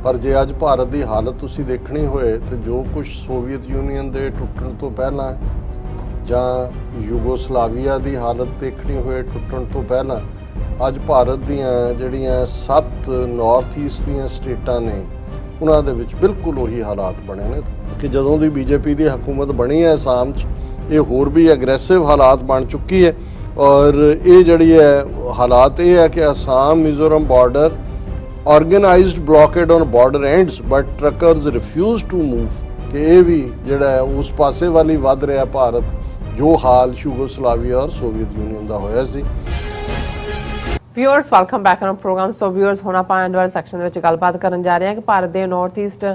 पर जे अज भारत की हालत तुसी देखनी होए तो जो कुछ सोवियत यूनीयन के टुटण तो पहला जां यूगोस्लाविया की हालत देखनी होए टुटण तो पहला अज भारत दीयां जिहड़ियां 7 नॉर्थ ईस्ट दीयां स्टेटां ने उन्हां दे विच बिल्कुल उही हालात बने ने कि जदों दी बीजेपी की हुकूमत बनी है आसाम च ये होर भी एग्रैसिव हालात बन चुकी है। और ये जड़ी है हालात ये है कि Assam Mizoram border organised blockade on border ends but truckers refuse to move कि ये भी जड़ा है उस पासे वाली वध रहा भारत जो हाल यूगोस्लाविया और सोवियत यूनीयन का होया सी। Viewers welcome back on program. So viewers हुण आपां एंड वाले सैक्शन विच गलबात करन जा रहे हैं कि भारत के नॉर्थ ईस्ट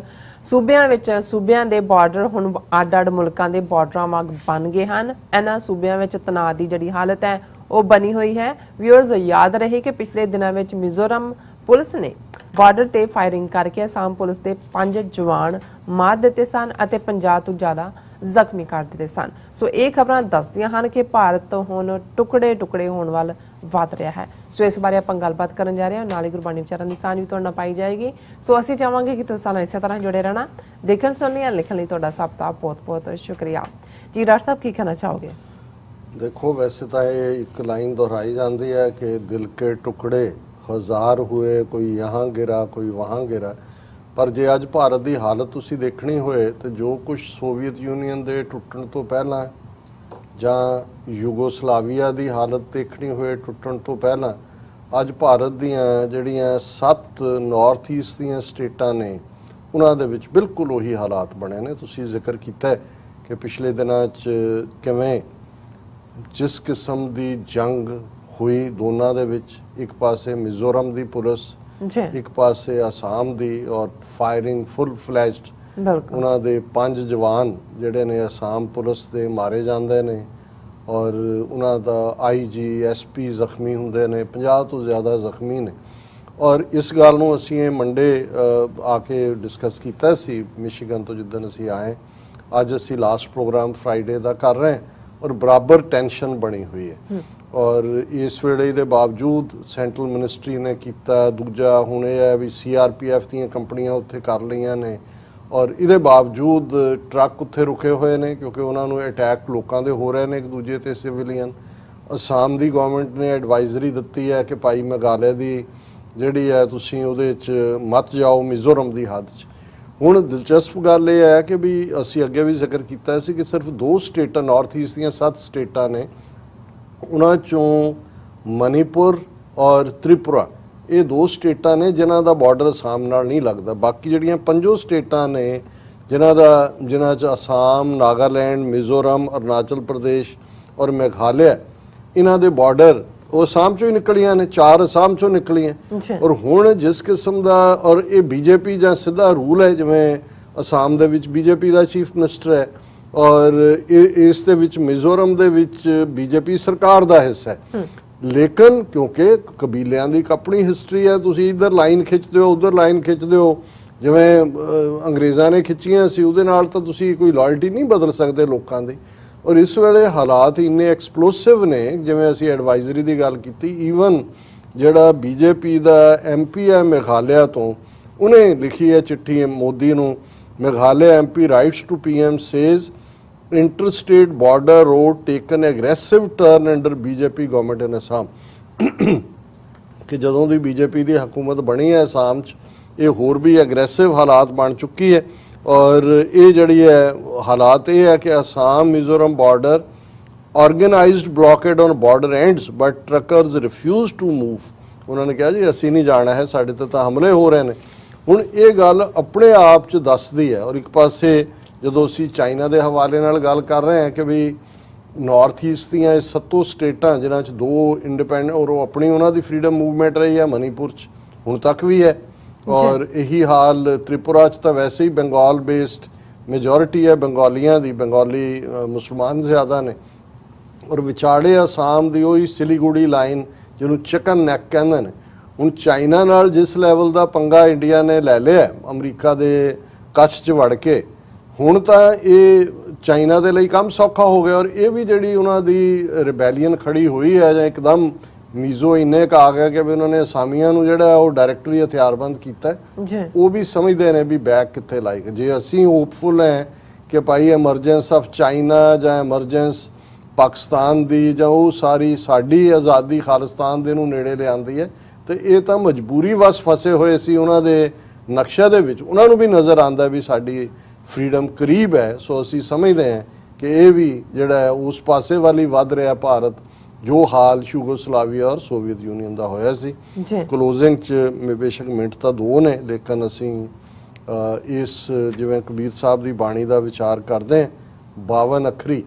सूबिਆਂ ਦੇ ਬਾਰਡਰ ਹੁਣ ਅੱਡ-ਅੱਡ ਮੁਲਕਾਂ ਦੇ ਬਾਰਡਰਾਂ ਵਾਂਗ ਬਣ ਗਏ ਹਨ। ਇਹਨਾਂ ਸੂਬਿਆਂ ਵਿੱਚ ਤਣਾਅ ਦੀ ਜਿਹੜੀ ਹਾਲਤ ਹੈ ਉਹ ਬਣੀ ਹੋਈ ਹੈ। ਵਿਊਅਰਸ ਯਾਦ ਰਹੇ ਕਿ ਪਿਛਲੇ ਦਿਨਾਂ ਵਿੱਚ ਮਿਜ਼ੋਰਮ ਪੁਲਿਸ ਨੇ ਬਾਰਡਰ ਤੇ ਫਾਇਰਿੰਗ ਕਰਕੇ ਅਸਾਮ ਪੁਲਿਸ ਦੇ 5 ਜਵਾਨ ਮਾਰ ਦਿੱਤੇ ਸਨ ਅਤੇ 50 ਤੋਂ ਜ਼ਿਆਦਾ ਜ਼ਖਮੀ ਕਰ ਦਿੱਤੇ ਸਨ। ਸੋ ਇਹ ਖਬਰਾਂ ਦੱਸਦੀਆਂ ਹਨ ਕਿ ਭਾਰਤ ਹੁਣ ਟੁਕੜੇ ਹੋਣ ਵੱਲ ਵਧ ਰਿਹਾ ਹੈ। ਸੋ ਇਸ ਬਾਰੇ ਆਪਾਂ ਗੱਲਬਾਤ ਕਰਨ ਜਾ ਰਹੇ ਹਾਂ। ਨਾਲ ਹੀ ਗੁਰਬਾਣੀ ਵਿਚਾਰਾਂ ਦੀ ਸਾਂਝ ਵੀ ਤੁਹਾਡੇ ਨਾਲ ਪਾਈ ਜਾਏਗੀ। ਸੋ ਅਸੀਂ ਚਾਹਾਂਗੇ ਕਿ ਤੁਸੀਂ ਨਾਲ ਇਸੇ ਤਰ੍ਹਾਂ ਜੁੜੇ ਰਹਿਣਾ। ਦੇਖਣ ਸੁਣਨ ਜਾਂ ਲਿਖਣ ਲਈ ਤੁਹਾਡਾ ਸਭ ਦਾ ਬਹੁਤ-ਬਹੁਤ शुक्रिया जी। डॉक्टर साहब की कहना चाहोगे? देखो वैसे तो ये एक लाइन दोहराई जाती है कि दिल के टुकड़े हज़ार हुए, कोई यहाँ गिरा कोई वहाँ गिरा, पर जे अज भारत की हालत तुसी देखनी होए तो जो कुछ सोवियत यूनीयन के टुटण तो पहला जां यूगोस्लाविया की हालत देखनी होए टुटण तो पहला अज भारत दीयां जिहड़ियां 7 नॉर्थ ईस्ट दीयां स्टेटां ने उन्हां दे विच बिल्कुल उही हालात बने ने। तुसी जिक्र कीता कि पिछले दिनां च किवें जिस किस्म की जंग हुई दोनों दे विच, एक पासे मिजोरम की पुलिस एक पासे आसाम की और फायरिंग फुल फ्लैश्ड उन्हां दे 5 जवान जिहड़े ने आसाम पुलिस दे मारे जांदे ने और उन्हां दा IG SP ਜ਼ਖਮੀ ਹੁੰਦੇ ਨੇ, 50 ਤੋਂ ज़्यादा ਜ਼ਖਮੀ ਨੇ। और इस गल ਨੂੰ ਅਸੀਂ मंडे आके डिस्कस ਕੀਤਾ ਸੀ ਮਿਸ਼ੀਗਨ ਤੋਂ ਜਿੱਦਣ ਅਸੀਂ ਆਏ। ਅੱਜ ਅਸੀਂ लास्ट प्रोग्राम फ्राइडे ਦਾ कर रहे हैं और बराबर टेंशन बनी हुई है। और इस वेले के बावजूद सेंट्रल मिनिस्ट्री ने किया दूजा हुण यह है भी CRPF दी कंपनियां उत्थे कर लईआं ने और इहदे बावजूद ट्रक उत्थे रुके हुए हैं क्योंकि उन्होंने अटैक लोगों के हो रहे हैं एक दूजे ते सिविलियन। आसाम की गवर्नमेंट ने एडवाइजरी दी है कि भाई मेघालय की जिहड़ी है तुसीं उहदे च मत जाओ मिजोरम की हद च। हुण दिलचस्प गल यह है कि भी असीं अगे भी जिक्र किया सी कि सिर्फ 2 स्टेटां नॉर्थ ईस्ट दीयां 7 स्टेटां ने उन्हां चों मणिपुर और त्रिपुरा ये 2 स्टेटां ने जिन्हां दा बॉर्डर आसाम नाल नहीं लगदा। बाकी जिहड़ियां 5 स्टेटां ने जिन्हां च आसाम, नागालैंड, मिजोरम, अरुणाचल प्रदेश और मेघालय इन्हां दे बॉर्डर वो आसाम चों ही निकलियां ने, 4 आसाम चों निकलियां। और हुण जिस किस्म का और ये बीजेपी जां सीधा रूल है जिवें आसाम दे विच बीजेपी का चीफ मिनिस्टर है और इस दे विच मिजोरम दे विच बीजेपी सरकार का हिस्सा है। लेकिन क्योंकि कबीलियां की अपनी हिस्टरी है, तुसीं इधर लाइन खिंचते हो उधर लाइन खिंचते हो जिवें अंग्रेज़ां ने खिंचियां सी उहदे नाल तां तुसीं कोई लॉयल्टी नहीं बदल सकते लोकां दी। और इस वेले हालात इन्ने एक्सप्लोसिव ने जिवें असीं एडवाइजरी की गल कीती। ईवन जिहड़ा बीजेपी का MP है मेघालय तो उन्हें लिखी है चिट्ठी मोदी नूं। Meghalaya MP writes to PM says interstate border road taken aggressive turn under BJP government in Assam कि जदों की बीजेपी की हुकूमत बनी है आसाम च ये होर भी एग्रैसिव हालात बन चुकी है। और ये जड़ी है हालात ये है कि Assam Mizoram border organised blockade on border ends but truckers refuse to move. उन्होंने कहा जी असी नहीं जाना है, साढ़े ते तां हमले हो रहे हैं। हुण ये गल अपने आप च दसदी है। और एक पासे जदों असीं चाइना के हवाले नाल गल कर रहे हैं कि भी नॉर्थ ईस्ट दीयां 7 स्टेटां जिन्हां च 2 इंडिपेंडेंट और अपनी उन्हां दी फ्रीडम मूवमेंट रही है, मणिपुर च हुण तक भी है और यही हाल त्रिपुरा च तो वैसे ही बंगाल बेस्ड मेजोरिटी है बंगालियां दी, बंगाली मुसलमान ज़्यादा ने। और विचाड़े आसाम की वही सिलीगुड़ी लाइन जिन्हों चिकन नैक कहते हैं। हुण चाइना नाल जिस लैवल का पंगा इंडिया ने लै लिया अमरीका के कच्छ च वड़ के हुण तां ये चाइना के लिए काम सौखा हो गया। और ये भी जिहड़ी उन्हां दी रिबैलीयन खड़ी हुई है जां एकदम ਮੀਜ਼ੋ ਇੰਨੇ ਕੁ ਆ ਗਿਆ ਕਿ ਵੀ ਉਹਨਾਂ ਨੇ ਅਸਾਮੀਆਂ ਨੂੰ ਜਿਹੜਾ ਉਹ ਡਾਇਰੈਕਟਰੀ ਹਥਿਆਰਬੰਦ ਕੀਤਾ ਹੈ। ਜੀ ਉਹ ਵੀ ਸਮਝਦੇ ਨੇ ਵੀ ਬੈਗ ਕਿੱਥੇ ਲਾਈਕ। ਜੇ ਅਸੀਂ ਹੋਪਫੁਲ ਹੈ ਕਿ ਭਾਈ ਐਮਰਜੈਂਸ ਆਫ ਚਾਈਨਾ ਜਾਂ ਐਮਰਜੈਂਸ ਪਾਕਿਸਤਾਨ ਦੀ ਜਾਂ ਉਹ ਸਾਰੀ ਸਾਡੀ ਆਜ਼ਾਦੀ ਖਾਲਿਸਤਾਨ ਦੇ ਨੂੰ ਨੇੜੇ ਲਿਆਂਦੀ ਹੈ, ਤੇ ਇਹ ਤਾਂ ਮਜਬੂਰੀ ਵਸ ਫਸੇ ਹੋਏ ਸੀ ਉਹਨਾਂ ਦੇ ਨਕਸ਼ੇ ਦੇ ਵਿੱਚ। ਉਹਨਾਂ ਨੂੰ ਵੀ ਨਜ਼ਰ ਆਉਂਦਾ ਵੀ ਸਾਡੀ ਫਰੀडम ਕਰੀਬ ਹੈ। ਸੋ ਅਸੀਂ ਸਮਝਦੇ ਹਾਂ ਕਿ ਇਹ ਵੀ ਜਿਹੜਾ ਹੈ ਉਸ ਪਾਸੇ ਵਾਲੀ ਵੱਧ ਰਿਹਾ ਭਾਰਤ, ਜੋ ਹਾਲ ਯੂਗੋਸਲਾਵੀਆ ਔਰ ਸੋਵੀਅਤ ਯੂਨੀਅਨ ਦਾ ਹੋਇਆ ਸੀ। ਜੀ ਕਲੋਜ਼ਿੰਗ 'ਚ ਬੇਸ਼ੱਕ ਮਿੰਟ ਤਾਂ 2 ਨੇ, ਲੇਕਿਨ ਅਸੀਂ ਇਸ ਜਿਵੇਂ ਕਬੀਰ ਸਾਹਿਬ ਦੀ ਬਾਣੀ ਦਾ ਵਿਚਾਰ ਕਰਦੇ ਹਾਂ, 52 ਅੱਖਰੀ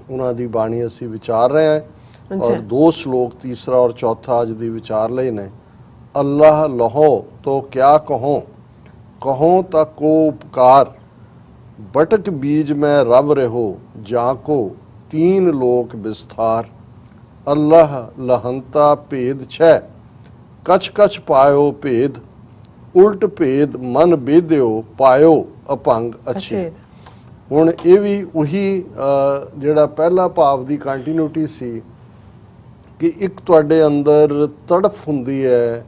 ਉਹਨਾਂ ਦੀ ਬਾਣੀ ਅਸੀਂ ਵਿਚਾਰ ਰਹੇ ਹਾਂ, ਔਰ 2 ਸ਼ਲੋਕ ਤੀਸਰਾ ਔਰ ਚੌਥਾ ਅੱਜ ਦੀ ਵਿਚਾਰ ਲਈ ਨੇ। ਅੱਲਾਹ ਲਹੋ ਤੋ ਕਿਆ ਕਹੋ, ਕਹੋ ਤਾਂ ਕੋ ਉਪਕਾਰ, ਬਟਕ ਬੀਜ ਮੈਂ ਰਵ ਰਹੋ, ਜਾਂ ਕੋ 3 ਲੋਕ ਵਿਸਥਾਰ। ਅੱਲਾਹ ਲਹੰਤਾ ਭੇਦ ਛੈ, ਕਛ ਕਛ ਪਾਇਓ ਭੇਦ, ਉਲਟ ਭੇਦ ਮਨ ਬੇਦਿਓ, ਪਾਇਓ ਅਭੰਗ ਅੱਛੇ। ਹੁਣ ਇਹ ਵੀ ਉਹੀ ਜਿਹੜਾ ਪਹਿਲਾ ਭਾਵ ਦੀ ਕੰਟੀਨਿਊਟੀ ਸੀ ਕਿ ਇੱਕ ਤੁਹਾਡੇ ਅੰਦਰ ਤੜਫ ਹੁੰਦੀ ਹੈ,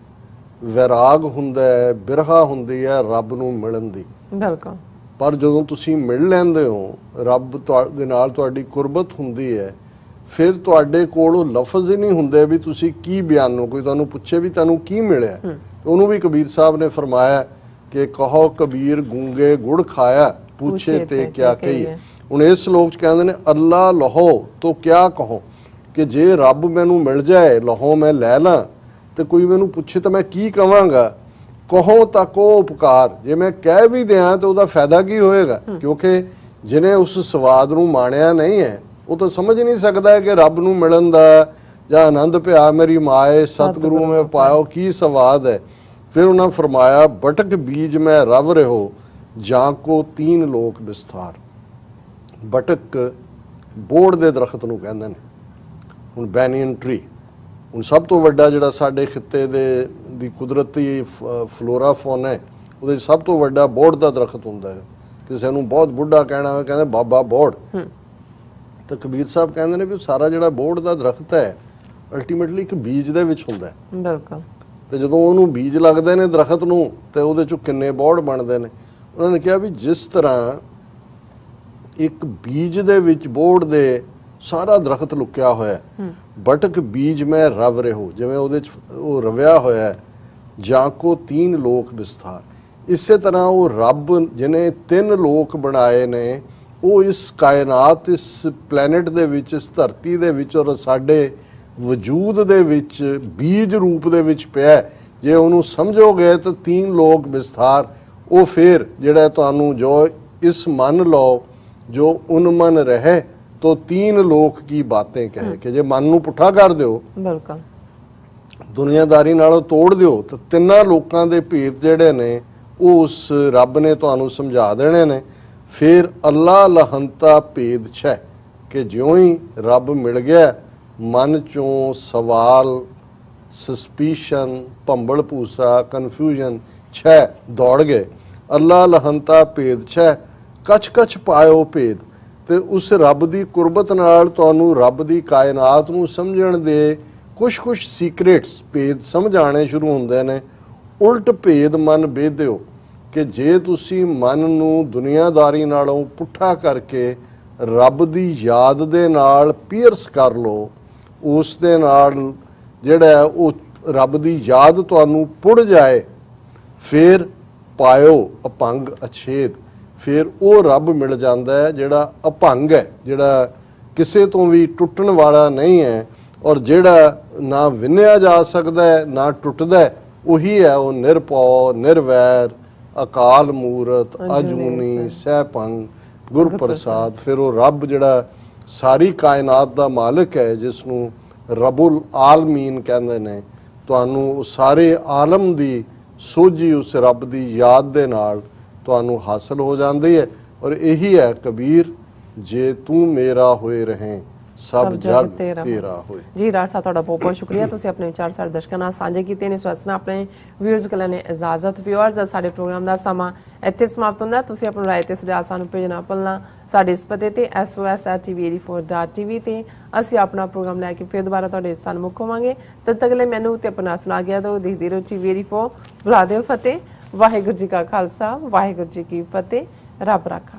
ਵੈਰਾਗ ਹੁੰਦਾ ਹੈ, ਬਿਰਹਾ ਹੁੰਦੀ ਹੈ ਰੱਬ ਨੂੰ ਮਿਲਣ ਦੀ। ਬਿਲਕੁਲ। ਪਰ ਜਦੋਂ ਤੁਸੀਂ ਮਿਲ ਲੈਂਦੇ ਹੋ, ਰੱਬ ਦੇ ਨਾਲ ਤੁਹਾਡੀ ਕੁਰਬਤ ਹੁੰਦੀ ਹੈ, ਫਿਰ ਤੁਹਾਡੇ ਕੋਲ ਉਹ ਲਫ਼ਜ਼ ਹੀ ਨਹੀਂ ਹੁੰਦੇ ਵੀ ਤੁਸੀਂ ਕੀ ਬਿਆਨੋ। ਕੋਈ ਤੁਹਾਨੂੰ ਪੁੱਛੇ ਵੀ ਤੁਹਾਨੂੰ ਕੀ ਮਿਲਿਆ, ਉਹਨੂੰ ਵੀ ਕਬੀਰ ਸਾਹਿਬ ਨੇ ਫਰਮਾਇਆ ਕਿ ਕਹੋ ਕਬੀਰ ਗੂੰਗੇ ਗੁੜ ਖਾਇਆ, ਪੁੱਛੇ ਤੇ ਕਿਆ ਕਹੀਏ। ਹੁਣ ਇਸ ਸ਼ਲੋਕ 'ਚ ਕਹਿੰਦੇ ਨੇ ਅੱਲਾ ਲਹੋ ਤੋ ਕਿਆ ਕਹੋ, ਕਿ ਜੇ ਰੱਬ ਮੈਨੂੰ ਮਿਲ ਜਾਏ, ਲਹੋ ਮੈਂ ਲੈ ਲਾਂ, ਤੇ ਕੋਈ ਮੈਨੂੰ ਪੁੱਛੇ ਤਾਂ ਮੈਂ ਕੀ ਕਵਾਂਗਾ। ਕਹੋ ਤਾਂ ਕੋ ਉਪਕਾਰ, ਜੇ ਮੈਂ ਕਹਿ ਵੀ ਦਿਆਂ ਤਾਂ ਉਹਦਾ ਫਾਇਦਾ ਕੀ ਹੋਏਗਾ, ਕਿਉਂਕਿ ਜਿਹਨੇ ਉਸ ਸਵਾਦ ਨੂੰ ਮਾਣਿਆ ਨਹੀਂ ਹੈ ਉਹ ਤਾਂ ਸਮਝ ਨਹੀਂ ਸਕਦਾ ਹੈ ਕਿ ਰੱਬ ਨੂੰ ਮਿਲਣ ਦਾ ਜਾਂ ਆਨੰਦ ਭਿਆ ਮੇਰੀ ਮਾਏ ਸਤਿਗੁਰੂ ਮੈਂ ਪਾਇਓ ਕੀ ਸਵਾਦ ਹੈ। ਫਿਰ ਉਹਨਾਂ ਫਰਮਾਇਆ ਬਟਕ ਬੀਜ ਮੈਂ ਰਵ ਰਹੋ, ਜਾਂ ਕੋ 3 ਲੋਕ ਵਿਸਥਾਰ। ਬਟਕ ਬੋੜ ਦੇ ਦਰਖਤ ਨੂੰ ਕਹਿੰਦੇ ਨੇ। ਹੁਣ ਬੈਨੀਅਨ ਟਰੀ, ਹੁਣ ਸਭ ਤੋਂ ਵੱਡਾ ਜਿਹੜਾ ਸਾਡੇ ਖਿੱਤੇ ਦੀ ਕੁਦਰਤੀ ਫਲੋਰਾ ਫੌਨਾ ਹੈ, ਉਹਦੇ ਸਭ ਤੋਂ ਵੱਡਾ ਬੋੜ ਦਾ ਦਰਖਤ ਹੁੰਦਾ ਹੈ। ਕਿਸੇ ਨੂੰ ਬਹੁਤ ਬੁੱਢਾ ਕਹਿਣਾ ਹੋਵੇ ਕਹਿੰਦੇ ਬਾਬਾ ਬੋੜ। ਤਾਂ ਕਬੀਰ ਸਾਹਿਬ ਕਹਿੰਦੇ ਨੇ ਵੀ ਸਾਰਾ ਜਿਹੜਾ ਬੋੜ ਦਾ ਦਰਖਤ ਹੈ ਅਲਟੀਮੇਟਲੀ ਇੱਕ ਬੀਜ ਦੇ ਵਿੱਚ ਹੁੰਦਾ ਹੈ। ਬਿਲਕੁਲ। ਤੇ ਜਦੋਂ ਉਹਨੂੰ ਬੀਜ ਲੱਗਦੇ ਨੇ ਦਰਖਤ ਨੂੰ, ਤੇ ਉਹਦੇ ਚੋਂ ਕਿੰਨੇ ਬੋੜ ਬਣਦੇ ਨੇ। ਉਹਨਾਂ ਨੇ ਕਿਹਾ ਵੀ ਜਿਸ ਤਰ੍ਹਾਂ ਇੱਕ ਬੀਜ ਦੇ ਵਿੱਚ ਬੋੜ ਦੇ ਸਾਰਾ ਦਰਖਤ ਲੁਕਿਆ ਹੋਇਆ, ਬਟਕ ਬੀਜ ਮੈਂ ਰਵ ਰਹੋ, ਜਿਵੇਂ ਉਹਦੇ ਚ ਉਹ ਰਵਿਆ ਹੋਇਆ, ਜਾਂ ਕੋ 3 ਲੋਕ ਵਿਸਥਾਰ। ਇਸੇ ਤਰ੍ਹਾਂ ਉਹ ਰੱਬ ਜਿਹਨੇ 3 ਲੋਕ ਬਣਾਏ ਨੇ, ਉਹ ਇਸ ਕਾਇਨਾਤ, ਇਸ ਪਲੈਨਟ ਦੇ ਵਿੱਚ, ਇਸ ਧਰਤੀ ਦੇ ਵਿੱਚ ਔਰ ਸਾਡੇ ਵਜੂਦ ਦੇ ਵਿੱਚ ਬੀਜ ਰੂਪ ਦੇ ਵਿੱਚ ਪਿਆ। ਜੇ ਉਹਨੂੰ ਸਮਝੋਗੇ ਤਾਂ 3 ਲੋਕ ਵਿਸਥਾਰ। ਉਹ ਫਿਰ ਜਿਹੜਾ ਤੁਹਾਨੂੰ ਜੋ ਇਸ ਮੰਨ ਲਓ ਜੋ ਉਨਮਨ ਰਹੇ ਤੋ 3 ਲੋਕ ਕੀ ਬਾतें ਕਹੇ, ਕਿ ਜੇ ਮਨ ਨੂੰ ਪੁੱਠਾ ਕਰ ਦਿਓ, ਬਿਲਕੁਲ ਦੁਨੀਆਦਾਰੀ ਨਾਲੋਂ ਤੋੜ ਦਿਓ, ਤਾਂ 3 ਲੋਕਾਂ ਦੇ ਭੇਦ ਜਿਹੜੇ ਨੇ ਉਹ ਉਸ ਰੱਬ ਨੇ ਤੁਹਾਨੂੰ ਸਮਝਾ ਦੇਣੇ ਨੇ। ਫਿਰ ਅੱਲਾ ਲਹੰਤਾ ਭੇਦ ਛੈ, ਕਿ ਜਿਉਂ ਹੀ ਰੱਬ ਮਿਲ ਗਿਆ, ਮਨ ਚੋਂ ਸਵਾਲ, ਸਸਪੀਸ਼ਨ, ਭੰਬਲ ਭੂਸਾ, ਕਨਫਿਊਜ਼ਨ ਛੈ ਦੌੜ ਗਏ। ਅੱਲਾ ਲਹੰਤਾ ਭੇਦ ਛੈ, ਕਛ ਕਛ ਪਾਇਓ ਭੇਦ। ਤੇ ਉਸ ਰੱਬ ਦੀ ਕੁਰਬਤ ਨਾਲ ਤੁਹਾਨੂੰ ਰੱਬ ਦੀ ਕਾਇਨਾਤ ਨੂੰ ਸਮਝਣ ਦੇ ਕੁਛ ਸੀਕ੍ਰੇਟਸ, ਭੇਦ ਸਮਝ ਆਣੇ ਸ਼ੁਰੂ ਹੁੰਦੇ ਨੇ। ਉਲਟ ਭੇਦ ਮਨ ਬੇਦਿਓ, ਕਿ ਜੇ ਤੁਸੀਂ ਮਨ ਨੂੰ ਦੁਨੀਆਦਾਰੀ ਨਾਲੋਂ ਪੁੱਠਾ ਕਰਕੇ ਰੱਬ ਦੀ ਯਾਦ ਦੇ ਨਾਲ ਪੀਅਰਸ ਕਰ ਲਓ, ਉਸ ਦੇ ਨਾਲ ਜਿਹੜਾ ਉਹ ਰੱਬ ਦੀ ਯਾਦ ਤੁਹਾਨੂੰ ਪੁੜ ਜਾਏ, ਫਿਰ ਪਾਇਓ ਅਭੰਗ ਅਛੇਦ। ਫਿਰ ਉਹ ਰੱਬ ਮਿਲ ਜਾਂਦਾ ਹੈ ਜਿਹੜਾ ਅਭੰਗ ਹੈ, ਜਿਹੜਾ ਕਿਸੇ ਤੋਂ ਵੀ ਟੁੱਟਣ ਵਾਲਾ ਨਹੀਂ ਹੈ, ਔਰ ਜਿਹੜਾ ਨਾ ਵਿੰਨਿਆ ਜਾ ਸਕਦਾ ਹੈ ਨਾ ਟੁੱਟਦਾ ਹੈ। ਉਹੀ ਹੈ ਉਹ ਨਿਰਭਉ ਨਿਰਵੈਰ ਅਕਾਲ ਮੂਰਤ ਅਜੂਨੀ ਸਹਿਭੰਗ ਗੁਰ ਪ੍ਰਸਾਦ। ਫਿਰ ਉਹ ਰੱਬ ਜਿਹੜਾ ਸਾਰੀ ਕਾਇਨਾਤ ਦਾ ਮਾਲਕ ਹੈ, ਜਿਸ ਨੂੰ ਰਬੁਲ ਆਲਮੀਨ ਕਹਿੰਦੇ ਨੇ, ਤੁਹਾਨੂੰ ਸਾਰੇ ਆਲਮ ਦੀ ਸੋਝੀ ਉਸ ਰੱਬ ਦੀ ਯਾਦ ਦੇ ਨਾਲ ਤੁਹਾਨੂੰ ਹਾਸਲ ਹੋ ਜਾਂਦੀ ਹੈ। ਔਰ ਇਹੀ ਹੈ ਕਬੀਰ, ਜੇ ਤੂੰ ਮੇਰਾ ਹੋਏ ਰਹੇ ਸਭ ਜਗ ਤੇਰਾ ਹੋਏ। ਜੀ ਰਾਜ ਸਾਹਿਬ ਤੁਹਾਡਾ ਬਹੁਤ ਬਹੁਤ ਸ਼ੁਕਰੀਆ, ਤੁਸੀਂ ਆਪਣੇ ਵਿਚਾਰ ਸਾਡੇ ਦਰਸ਼ਕਾਂ ਨਾਲ ਸਾਂਝੇ ਕੀਤੇ ਨੇ। ਸਵਸਨਾ ਆਪਣੇ ਵਿਊਅਰਸ ਕੋਲ ਨੇ ਇਜਾਜ਼ਤ। ਵਿਊਅਰਸ, ਸਾਡੇ ਪ੍ਰੋਗਰਾਮ ਦਾ ਸਮਾਂ ਇੱਥੇ ਸਮਾਪਤ ਹੁੰਦਾ। ਤੁਸੀਂ ਆਪਣੀ ਰਾਏ ਤੇ ਸੁਝਾਅ ਸਾਨੂੰ ਭੇਜਣਾ ਭੁੱਲਣਾ ਸਾਡੇ ਇਸ ਪਤੇ ਤੇ sos@tv84.tv ਤੇ ਅਸੀਂ ਆਪਣਾ ਪ੍ਰੋਗਰਾਮ ਲੈ ਕੇ ਫਿਰ ਦੁਬਾਰਾ ਤੁਹਾਡੇ ਸਨਮੁਖ ਹੋਵਾਂਗੇ। ਤਦ ਤੱਕ ਲਈ ਮੈਨੂੰ ਤੇ ਆਪਣਾ ਸੁਣਾ ਗਿਆ ਤਾਂ ਦੇਖਦੇ ਰਹੋ TV84। ਬੁਲਾ ਦਿਓ ਫਤਿਹ। ਵਾਹਿਗੁਰੂ ਜੀ ਕਾ ਖਾਲਸਾ, ਵਾਹਿਗੁਰੂ ਜੀ ਕੀ ਫਤਿਹ। ਰੱਬ ਰਾਖਾ।